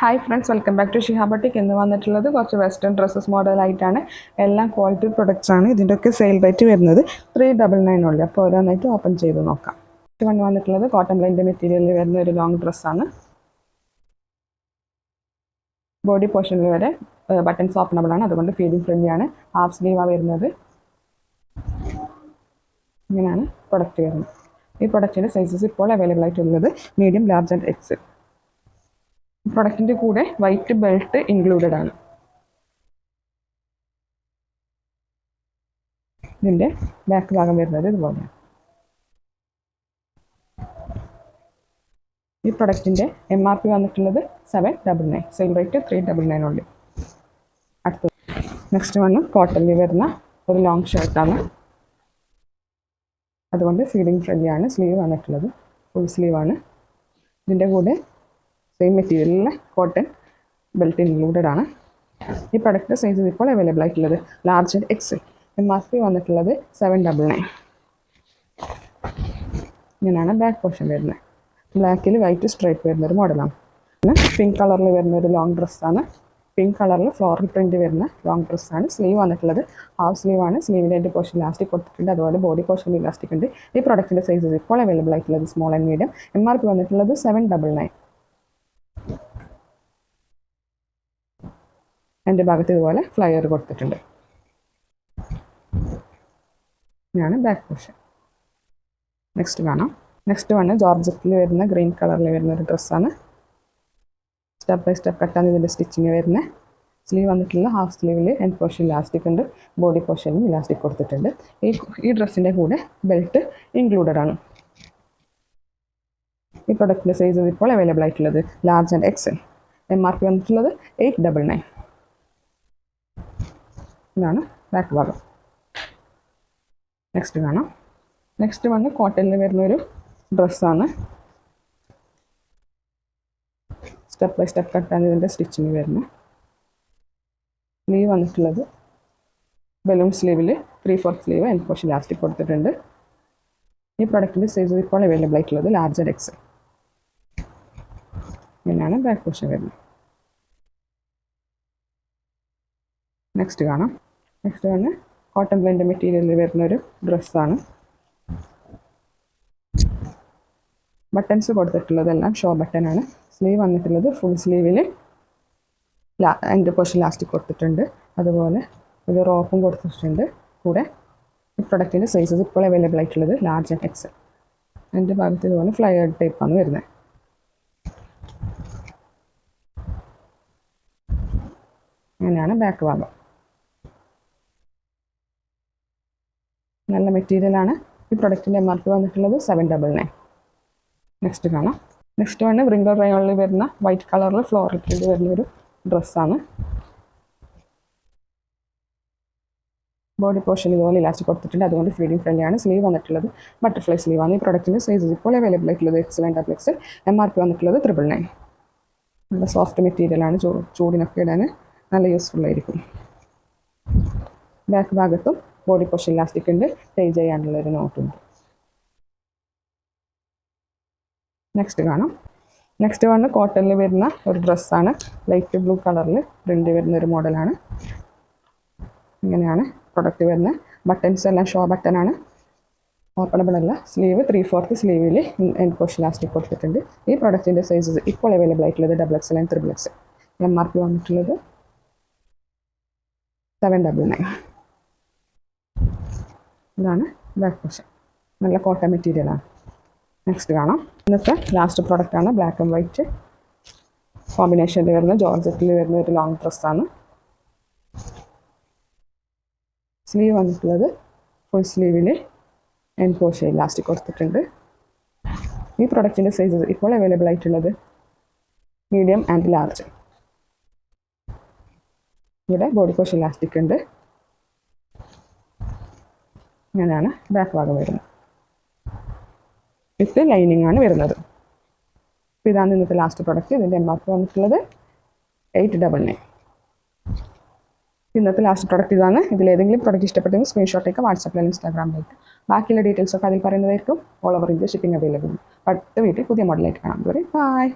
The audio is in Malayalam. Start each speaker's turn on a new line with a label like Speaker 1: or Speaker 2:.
Speaker 1: Hi friends, welcome back to Shiha boutique. ഇന്ന് വന്നിട്ടുള്ളത് കുറച്ച് വെസ്റ്റേൺ ഡ്രസ്സസ് മോഡലായിട്ടാണ്. എല്ലാം ക്വാളിറ്റി പ്രൊഡക്ട്സ് ആണ്. ഇതിൻ്റെയൊക്കെ സെയിൽ റേറ്റ് വരുന്നത് 399 ഉള്ളു. അപ്പോൾ ഓരോന്നായിട്ട് ഓപ്പൺ ചെയ്ത് നോക്കാം. ഫസ്റ്റ് വന്നിട്ടുള്ളത് കോട്ടൺ ബ്ലെൻഡ് മെറ്റീരിയലിൽ വരുന്ന ഒരു ലോങ് ഡ്രസ്സാണ്. ബോഡി പോർഷനിൽ വരെ ബട്ടൺസ് ഓപ്പണബിൾ ആണ്, അതുകൊണ്ട് ഫീഡിങ് ഫ്രണ്ട്ലി ആണ്. ഹാഫ് സ്ലീവാണ് വരുന്നത്. ഇങ്ങനെയാണ് പ്രൊഡക്റ്റ് വരുന്നത്. ഈ പ്രൊഡക്റ്റിൻ്റെ സൈസസ് ഇപ്പോൾ അവൈലബിൾ ആയിട്ടുള്ളത് മീഡിയം, ലാർജ് ആൻഡ് എക്സൽ. പ്രൊഡക്റ്റിൻ്റെ കൂടെ വൈറ്റ് ബെൽറ്റ് ഇൻക്ലൂഡഡ് ആണ്. ഇതിൻ്റെ ബാക്ക് ഭാഗം വരുന്നത് ഇതുപോലെയാണ്. ഈ പ്രൊഡക്റ്റിൻ്റെ MRP വന്നിട്ടുള്ളത് 799, സെയിൽ റേറ്റ് 399 ഉള്ളു. അടുത്തത് നെക്സ്റ്റ് വന്ന് കോട്ടണിൽ വരുന്ന ഒരു ലോങ് ഷർട്ടാണ്. അതുകൊണ്ട് ഫീഡിങ് ഫ്രണ്ട്ലി ആണ്. സ്ലീവ് വന്നിട്ടുള്ളത് ഫുൾ സ്ലീവാണ്. ഇതിൻ്റെ കൂടെ സെയിം മെറ്റീരിയലിലെ കോട്ടൺ ബെൽറ്റ് ഇൻക്ലൂഡഡ് ആണ്. ഈ പ്രൊഡക്റ്റ് സൈസ് ഇപ്പോൾ അവൈലബിൾ ആയിട്ടുള്ളത് ലാർജ് ആൻഡ് എക്സൽ. MRP വന്നിട്ടുള്ളത് 799. ഇങ്ങനെയാണ് ബാക്ക് പോർഷൻ വരുന്നത്. ബ്ലാക്കിൽ വൈറ്റ് സ്ട്രൈപ്പ് വരുന്നൊരു മോഡലാണ്. പിന്നെ പിങ്ക് കളറിൽ വരുന്നൊരു ലോങ് ഡ്രസ്സാണ്. പിങ്ക് കളറിൽ ഫ്ലോറൽ പ്രിൻറ്റ് വരുന്ന ലോങ് ഡ്രസ്സാണ്. സ്ലീവ് വന്നിട്ടുള്ളത് ഹാഫ് സ്ലീവാണ്. സ്ലീവിൻ്റെ എൻ്റെ പോർഷൻ ഇലാസ്റ്റിക് കൊടുത്തിട്ടുണ്ട്, അതുപോലെ ബോഡി പോർഷനിൽ ഇലാസ്റ്റിക് ഉണ്ട്. ഈ പ്രൊഡക്റ്റിൻ്റെ സൈസ് ഇപ്പോൾ അവൈലബിൾ ആയിട്ടുള്ളത് സ്മോൾ ആൻഡ് മീഡിയം. MRP വന്നിട്ടുള്ളത് 799. എൻ്റെ ഭാഗത്ത് ഇതുപോലെ ഫ്ലയർ കൊടുത്തിട്ടുണ്ട്. ഇതാണ് ബാക്ക് പോർഷൻ. നെക്സ്റ്റ് കാണാം. നെക്സ്റ്റ് വന്ന് ജോർജറ്റിൽ വരുന്ന ഗ്രീൻ കളറിൽ വരുന്ന ഒരു ഡ്രസ്സാണ്. സ്റ്റെപ്പ് ബൈ സ്റ്റെപ്പ് കട്ടാണ് ഇതിൻ്റെ സ്റ്റിച്ചിങ് വരുന്നത്. സ്ലീവ് വന്നിട്ടുള്ള ഹാഫ് സ്ലീവിൽ എൻഡ് പോർഷൻ ഇലാസ്റ്റിക് ഉണ്ട്, ബോഡി പോർഷനിലും ഇലാസ്റ്റിക് കൊടുത്തിട്ടുണ്ട്. ഈ ഡ്രസ്സിൻ്റെ കൂടെ ബെൽറ്റ് ഇൻക്ലൂഡഡ് ആണ്. ഈ പ്രൊഡക്റ്റിൻ്റെ സൈസ് ഇപ്പോൾ അവൈലബിൾ ആയിട്ടുള്ളത് ലാർജ് ആൻഡ് എക്സൽ. MRP വന്നിട്ടുള്ളത് 899. ഇതാണ് ബാക്ക് ഭാഗം. നെക്സ്റ്റ് കാണാം. നെക്സ്റ്റ് വന്ന് കോട്ടണിൽ വരുന്നൊരു ഡ്രസ്സാണ്. സ്റ്റെപ്പ് ബൈ സ്റ്റെപ്പ് കട്ടാണ് ഇതിൻ്റെ സ്റ്റിച്ചിങ് വരുന്നത്. സ്ലീവ് വന്നിട്ടുള്ളത് ബലൂൺ സ്ലീവിൽ 3/4 സ്ലീവ് എൻഡ് പോർഷൻ ഇലാസ്റ്റിക് കൊടുത്തിട്ടുണ്ട്. ഈ പ്രൊഡക്റ്റിൻ്റെ സൈസ് ഇപ്പോൾ അവൈലബിൾ ആയിട്ടുള്ളത് ലാർജ് ആൻഡ് എക്സൽ. ഇങ്ങനെയാണ് ബാക്ക് പോർഷൻ വരുന്നത്. നെക്സ്റ്റ് കാണാം. നെക്സ്റ്റ് വന്ന് കോട്ടൺ ബ്ലെൻഡ് മെറ്റീരിയലിൽ വരുന്നൊരു ഡ്രസ്സാണ്. ബട്ടൺസ് കൊടുത്തിട്ടുള്ളതെല്ലാം ഷോ ബട്ടനാണ്. സ്ലീവ് വന്നിട്ടുള്ളത് ഫുൾ സ്ലീവിൽ എൻ്റെ പോർഷൻ ഇലാസ്റ്റിക് കൊടുത്തിട്ടുണ്ട്, അതുപോലെ ഒരു റോപ്പും കൊടുത്തിട്ടുണ്ട് കൂടെ. ഈ പ്രൊഡക്റ്റിൻ്റെ സൈസസ് ഇപ്പോൾ അവൈലബിൾ ആയിട്ടുള്ളത് ലാർജ് ആൻഡ് എക്സൽ. എൻ്റെ ഭാഗത്ത് ഇതുപോലെ ഫ്ലയർ ടൈപ്പാണ് വരുന്നത്. അങ്ങനെയാണ് ബാക്ക് ഭാഗം. നല്ല മെറ്റീരിയലാണ്. ഈ പ്രൊഡക്റ്റിൻ്റെ MRP വന്നിട്ടുള്ളത് 799. നെക്സ്റ്റ് കാണാം. നെക്സ്റ്റ് വന്ന് വ്രിങ്കിൾ റയോണിൽ വരുന്ന വൈറ്റ് കളറിൽ ഫ്ലോറൽ പ്രിൻ്റ് വരുന്നൊരു ഡ്രസ്സാണ്. ബോഡി പോർഷൻ ഇതുപോലെ ഇലാസ്റ്റിക് കൊടുത്തിട്ടുണ്ട്, അതുകൊണ്ട് ഫീഡിങ് ഫ്രണ്ട്ലി ആണ്. സ്ലീവ് വന്നിട്ടുള്ളത് ബട്ടർഫ്ലൈ സ്ലീവാണ്. ഈ പ്രൊഡക്റ്റിൻ്റെ സൈസ് ഇപ്പോൾ അവൈലബിൾ ആയിട്ടുള്ളത് XL. MRP വന്നിട്ടുള്ളത് 999. നല്ല സോഫ്റ്റ് മെറ്റീരിയലാണ്. ചൂടിനൊക്കെ ഇടാൻ നല്ല യൂസ്ഫുൾ ആയിരിക്കും. ബാക്ക് ഭാഗത്തും ബോഡി പോർഷൻ ഇലാസ്റ്റിക് ഉണ്ട്, ടൈ ചെയ്യാനുള്ളൊരു നോട്ടുണ്ട്. നെക്സ്റ്റ് കാണാം. നെക്സ്റ്റ് വന്ന് കോട്ടണിൽ വരുന്ന ഒരു ഡ്രസ്സാണ്. ലൈറ്റ് ബ്ലൂ കളറിൽ പ്രിൻ്റ് വരുന്ന ഒരു മോഡലാണ്. ഇങ്ങനെയാണ് പ്രൊഡക്റ്റ് വരുന്നത്. ബട്ടൺസ് എല്ലാം ഷോ ബട്ടനാണ്, ഓപ്പണബിൾ അല്ല. സ്ലീവ് 3/4 സ്ലീവിൽ എൻഡ് പോർഷൻ ഇലാസ്റ്റിക് കൊടുത്തിട്ടുണ്ട്. ഈ പ്രൊഡക്റ്റിൻ്റെ സൈസസ് ഇപ്പോൾ അവൈലബിൾ ആയിട്ടുള്ളത് XXL ആൻഡ് XXL. MRP വന്നിട്ടുള്ളത് 799. ഇതാണ് ബാക്ക് പോർഷൻ. നല്ല കോട്ടൺ മെറ്റീരിയലാണ്. നെക്സ്റ്റ് കാണാം. ഇന്നത്തെ ലാസ്റ്റ് പ്രോഡക്റ്റാണ്. ബ്ലാക്ക് ആൻഡ് വൈറ്റ് കോമ്പിനേഷനിൽ വരുന്ന ജോർജറ്റിൽ വരുന്ന ഒരു ലോങ് ഡ്രസ്സാണ്. സ്ലീവ് വന്നിട്ടുള്ളത് ഫുൾ സ്ലീവിൽ എൻഡ് പോർഷൻ ഇലാസ്റ്റിക് കൊടുത്തിട്ടുണ്ട്. ഈ പ്രൊഡക്റ്റിൻ്റെ സൈസസ് ഇപ്പോൾ അവൈലബിൾ ആയിട്ടുള്ളത് മീഡിയം ആൻഡ് ലാർജ്. ഇവിടെ ബോഡി പോർഷൻ ഇലാസ്റ്റിക് ഉണ്ട്. ഇങ്ങനെയാണ് ബാക്ക് ഭാഗം വരുന്നത്. വിത്ത് ലൈനിങ് ആണ് വരുന്നത്. അപ്പോൾ ഇതാണ് ഇന്നത്തെ ലാസ്റ്റ് പ്രോഡക്റ്റ്. ഇതിൻ്റെ MRP വന്നിട്ടുള്ളത് 899. ഇന്നത്തെ ലാസ്റ്റ് പ്രോഡക്റ്റ് ഇതാണ്. ഇതിലേതെങ്കിലും പ്രോഡക്റ്റ് ഇഷ്ടപ്പെട്ടെങ്കിൽ സ്ക്രീൻഷോട്ടേക്ക് വാട്സാപ്പിൽ ഇൻസ്റ്റാഗ്രാമിലേക്ക്. ബാക്കിയുള്ള ഡീറ്റെയിൽസൊക്കെ അതിൽ പറയുന്നതായിരിക്കും. All over India shipping available. അടുത്ത വീട്ടിൽ പുതിയ മോഡലായിട്ട് കാണാം. ബൈ.